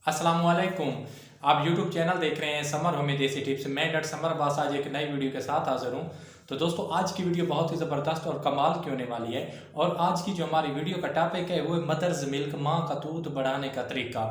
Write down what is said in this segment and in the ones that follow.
अस्सलामुअलैकुम। आप YouTube channel देख रहे हैं समर होमी देसी टिप्स। मैं डॉक्टर समर अब्बास आज एक नई वीडियो के साथ हाजिर हूँ। तो दोस्तों, आज की वीडियो बहुत ही ज़बरदस्त और कमाल की होने वाली है। और आज की जो हमारी वीडियो का टॉपिक है वो है मदर्स मिल्क, माँ का दूध बढ़ाने का तरीका।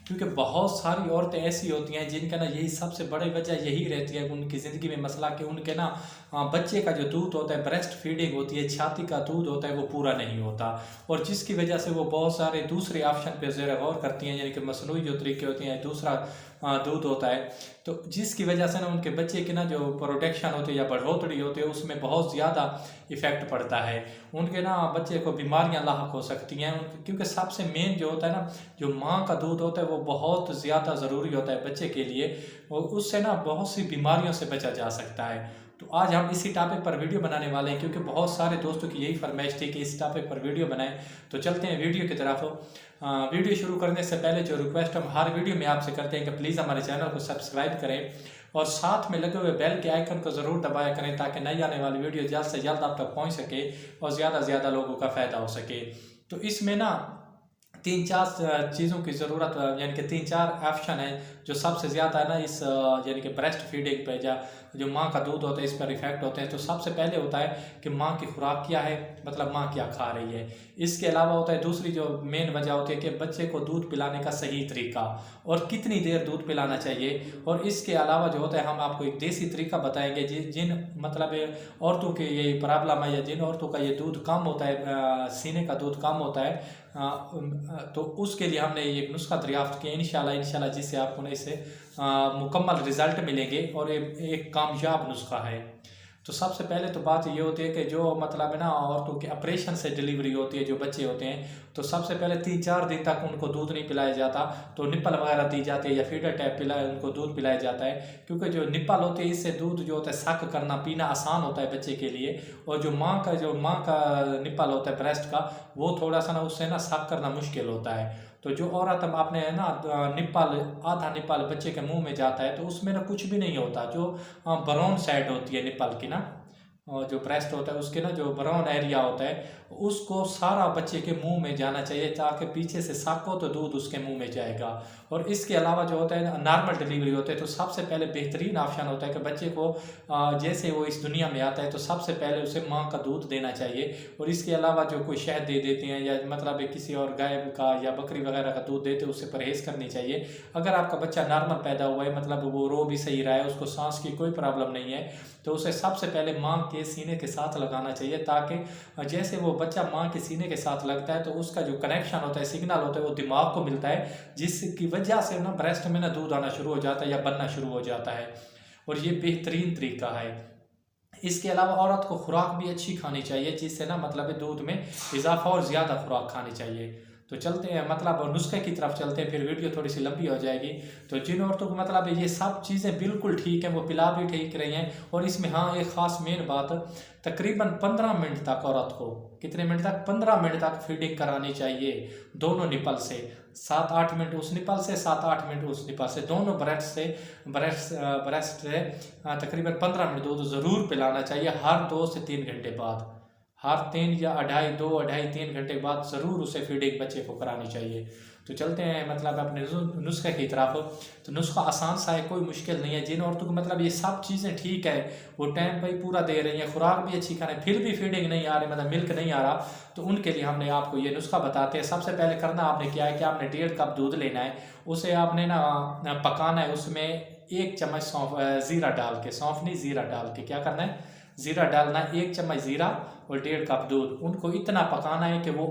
क्योंकि बहुत सारी औरतें ऐसी होती हैं जिनका ना यही सबसे बड़ी वजह यही रहती है उनकी ज़िंदगी में मसला कि उनके ना बच्चे का जो दूध होता है, ब्रेस्ट फीडिंग होती है, छाती का दूध होता है, वो पूरा नहीं होता। और जिसकी वजह से वो बहुत सारे दूसरे ऑप्शन पे ज़रा गौर करती हैं, यानी कि मसनूई जो तरीके होते हैं, दूसरा दूध होता है। तो जिसकी वजह से ना उनके बच्चे की ना जो प्रोटेक्शन होती है या बढ़ोतरी होती है उसमें बहुत ज़्यादा इफ़ेक्ट पड़ता है। उनके ना बच्चे को बीमारियां लाहक हो सकती हैं क्योंकि सबसे मेन जो होता है ना, जो माँ का दूध होता है वो बहुत ज़्यादा ज़रूरी होता है बच्चे के लिए। और उससे ना बहुत सी बीमारियों से बचा जा सकता है। तो आज हम इसी टॉपिक पर वीडियो बनाने वाले हैं क्योंकि बहुत सारे दोस्तों की यही फरमाइश थी कि इस टॉपिक पर वीडियो बनाएं। तो चलते हैं वीडियो की तरफ। वीडियो शुरू करने से पहले जो रिक्वेस्ट हम हर वीडियो में आपसे करते हैं कि प्लीज़ हमारे चैनल को सब्सक्राइब करें और साथ में लगे हुए बेल के आइकन को ज़रूर दबाया करें ताकि नई आने वाली वीडियो जल्द से जल्द आप तक पहुँच सके और ज़्यादा से ज़्यादा लोगों का फ़ायदा हो सके। तो इसमें ना 3-4 चीज़ों की ज़रूरत, यानी कि 3-4 ऑप्शन है जो सबसे ज़्यादा है ना इस यानी कि ब्रेस्ट फीडिंग पे या जो माँ का दूध होता है इस पर इफेक्ट होते हैं। तो सबसे पहले होता है कि माँ की खुराक क्या है, मतलब माँ क्या खा रही है। इसके अलावा होता है दूसरी जो मेन वजह होती है कि बच्चे को दूध पिलाने का सही तरीका और कितनी देर दूध पिलाना चाहिए। और इसके अलावा जो होता है हम आपको एक देसी तरीका बताएंगे जिन मतलब औरतों के ये प्रॉब्लम है या जिन औरतों का ये दूध कम होता है, सीने का दूध कम होता है, तो उसके लिए हमने एक नुस्खा दरियाफ्त किया इंशाल्लाह जिससे आपको ना इससे मुकम्मल रिजल्ट मिलेंगे और एक कामयाब नुस्खा है। तो सबसे पहले तो बात ये होती है कि जो मतलब है ना औरतों के ऑपरेशन से डिलीवरी होती है, जो बच्चे होते हैं, तो सबसे पहले 3-4 दिन तक उनको दूध नहीं पिलाया जाता। तो निप्पल वगैरह दी जाती है या फीडर टैप उनको दूध पिलाया जाता है क्योंकि जो निप्पल होती है इससे दूध जो होता है सक करना पीना आसान होता है बच्चे के लिए। और जो माँ का निप्पल होता है ब्रेस्ट का, वो थोड़ा सा ना उससे ना सक करना मुश्किल होता है। तो जो औरत हम आपने है ना निप्पल, आधा निप्पल बच्चे के मुंह में जाता है तो उसमें ना कुछ भी नहीं होता। जो ब्राउन साइड होती है निप्पल की ना, और जो ब्रेस्ट होता है उसके ना जो ब्राउन एरिया होता है उसको सारा बच्चे के मुंह में जाना चाहिए ताकि पीछे से सको तो दूध उसके मुंह में जाएगा। और इसके अलावा जो होता है नॉर्मल डिलीवरी होते हैं तो सबसे पहले बेहतरीन ऑप्शन होता है कि बच्चे को जैसे वो इस दुनिया में आता है तो सबसे पहले उसे माँ का दूध देना चाहिए। और इसके अलावा जो कोई शहद दे देते हैं या मतलब किसी और गाय का या बकरी वगैरह का दूध देते हैं उससे परहेज़ करनी चाहिए। अगर आपका बच्चा नॉर्मल पैदा हुआ है, मतलब वो रो भी सही रहा है, उसको सांस की कोई प्रॉब्लम नहीं है, तो उसे सबसे पहले माँ के सीने के साथ लगाना चाहिए ताकि जैसे वो बच्चा माँ के सीने के साथ लगता है तो उसका जो कनेक्शन होता है, सिग्नल होता है, वो दिमाग को मिलता है जिसकी वजह से ना ब्रेस्ट में ना दूध आना शुरू हो जाता है या बनना शुरू हो जाता है। और ये बेहतरीन तरीका है। इसके अलावा औरत को खुराक भी अच्छी खानी चाहिए जिससे ना मतलब दूध में इजाफा और ज़्यादा खुराक खानी चाहिए। तो चलते हैं मतलब नुस्खे की तरफ चलते हैं, फिर वीडियो थोड़ी सी लंबी हो जाएगी। तो जिन औरतों को मतलब ये सब चीज़ें बिल्कुल ठीक है, वो पिला भी ठीक रही हैं। और इसमें हाँ एक ख़ास मेन बात, तकरीबन 15 मिनट तक औरत को, कितने मिनट तक, 15 मिनट तक फीडिंग करानी चाहिए दोनों निपल से। 7-8 मिनट उस निपल से, 7-8 मिनट उस निपल से, दोनों ब्रेस्ट से तकरीबन 15 मिनट दूध ज़रूर पिलाना चाहिए हर 2 से 3 घंटे बाद। हर 3 या 2-2.5-3 घंटे बाद ज़रूर उसे फीडिंग बच्चे को करानी चाहिए। तो चलते हैं मतलब अपने नुस्खे की तरफ। तो नुस्खा आसान सा है, कोई मुश्किल नहीं है। जिन औरतों को मतलब ये सब चीज़ें ठीक है, वो टाइम पर ही पूरा दे रही हैं, खुराक भी अच्छी खा रहे हैं, फिर भी फीडिंग नहीं आ रही, मतलब मिल्क नहीं आ रहा, तो उनके लिए हमने आपको ये नुस्खा बताते हैं। सबसे पहले करना आपने क्या है कि आपने 1.5 कप दूध लेना है, उसे आपने ना पकाना है। उसमें 1 चम्मच सौंफ, ज़ीरा डाल के, सौंफ नहीं ज़ीरा डाल के क्या करना है, ज़ीरा डालना है, 1 चम्मच ज़ीरा और 1.5 कप दूध। उनको इतना पकाना है कि वो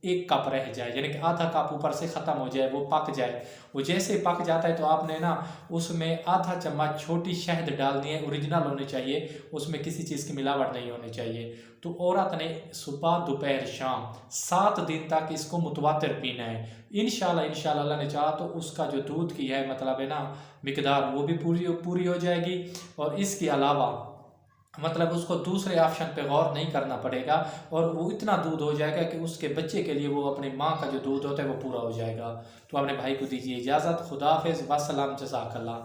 1 कप रह जाए, यानी कि आधा कप ऊपर से ख़त्म हो जाए, वो पक जाए। वो जैसे पक जाता है तो आपने ना उसमें आधा चम्मच छोटी शहद डालनी है, ओरिजिनल होनी चाहिए, उसमें किसी चीज़ की मिलावट नहीं होनी चाहिए। तो औरत ने सुबह दोपहर शाम 7 दिन तक इसको मुतवातिर पीना है। इंशाल्लाह अल्लाह ने चाहा तो उसका जो दूध की है मतलब है ना मिकदार, वो भी पूरी हो जाएगी। और इसके अलावा मतलब उसको दूसरे ऑप्शन पे गौर नहीं करना पड़ेगा और वो इतना दूध हो जाएगा कि उसके बच्चे के लिए वो अपनी माँ का जो दूध होता है वो पूरा हो जाएगा। तो अपने भाई को दीजिए इजाज़त। खुदा हाफिज़, वस्सलाम, जज़ाकल्लाह।